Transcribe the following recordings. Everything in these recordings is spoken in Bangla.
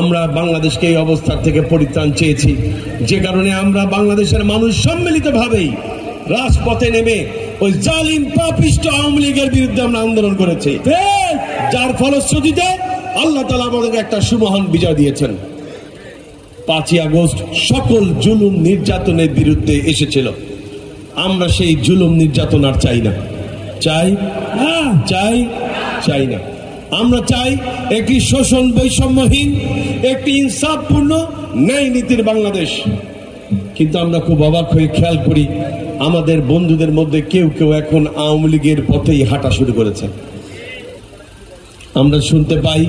আমরা বাংলাদেশকে এই অবস্থা থেকে পরিত্রাণ চেয়েছি, যে কারণে আমরা বাংলাদেশের মানুষ সম্মিলিতভাবেই রাজপথে নেমে ওই জালিম পাপিষ্ট আওয়ামী লীগের বিরুদ্ধে আমরা আন্দোলন করেছি, যার ফলশ্রুতিতে আল্লাহ তাআলা আমাদেরকে একটা সুমহান বিজয় দিয়েছেন। 5ই আগস্ট সকল জুলুম নির্যাতনের বিরুদ্ধে এসেছিল। আমরা সেই জুলুম নির্যাতন আর চাই না। চাই না। আমরা চাই একটি শোষণ বৈষম্যহীন, একটি ইনসাফপূর্ণ ন্যায় নীতির বাংলাদেশ। কিন্তু আমরা খুব অবাক হয়ে খেয়াল করি, আমাদের বন্ধুদের মধ্যে কেউ কেউ এখন আওয়ামী লীগের পথেই হাঁটা শুরু করেছে। আমরা শুনতে পাই,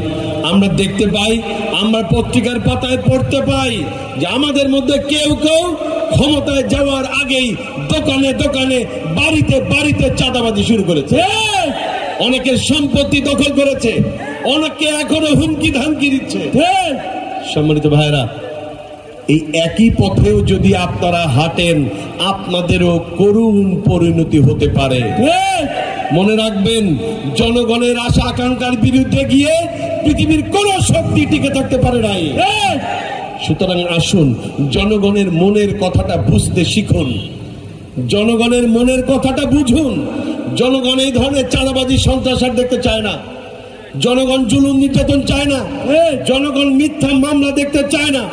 আমরা দেখতে পাই, আমরা পত্রিকার পাতায় পড়তে পাই যে আমাদের মধ্যে কেউ কেউ ক্ষমতায় যাওয়ার আগেই দোকানে দোকানে, বাড়িতে বাড়িতে চাঁদাবাজি শুরু করেছে, অনেকের সম্পত্তি দখল করেছে, অনেকে এখনো হুমকি ধামকি দিচ্ছে। সম্মানিত ভাইরা, এই একই পথেও যদি আপনারা হাঁটেন, আপনাদেরও করুণ পরিণতি হতে পারে। মনে রাখবেন, জনগণের আশা আকাঙ্ক্ষার বিরুদ্ধে গিয়ে পৃথিবীর কোন শক্তি টিকে থাকতে পারে নাই। সুতরাং আসুন, জনগণের মনের কথাটা বুঝতে শিখুন, জনগণের মনের কথাটা বুঝুন। জনগণ এই ধরনের চাঁদাবাজি সন্ত্রাস দেখতে চায় না, জনগণ জুলুম নির্যাতন চায় না, জনগণ মিথ্যা মামলা দেখতে চায় না,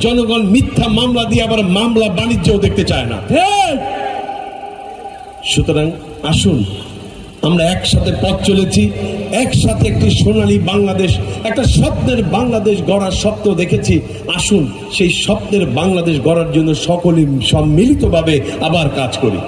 জনগণ মিথ্যা মামলা দিয়ে আবার মামলা বাণিজ্যও দেখতে চায় না। সুতরাং আসুন, আমরা একসাথে পথ চলেছি, একসাথে একটি সোনালী বাংলাদেশ, একটা স্বপ্নের বাংলাদেশ গড়ার স্বপ্ন দেখেছি। আসুন সেই স্বপ্নের বাংলাদেশ গড়ার জন্য সকলে সম্মিলিতভাবে আবার কাজ করি।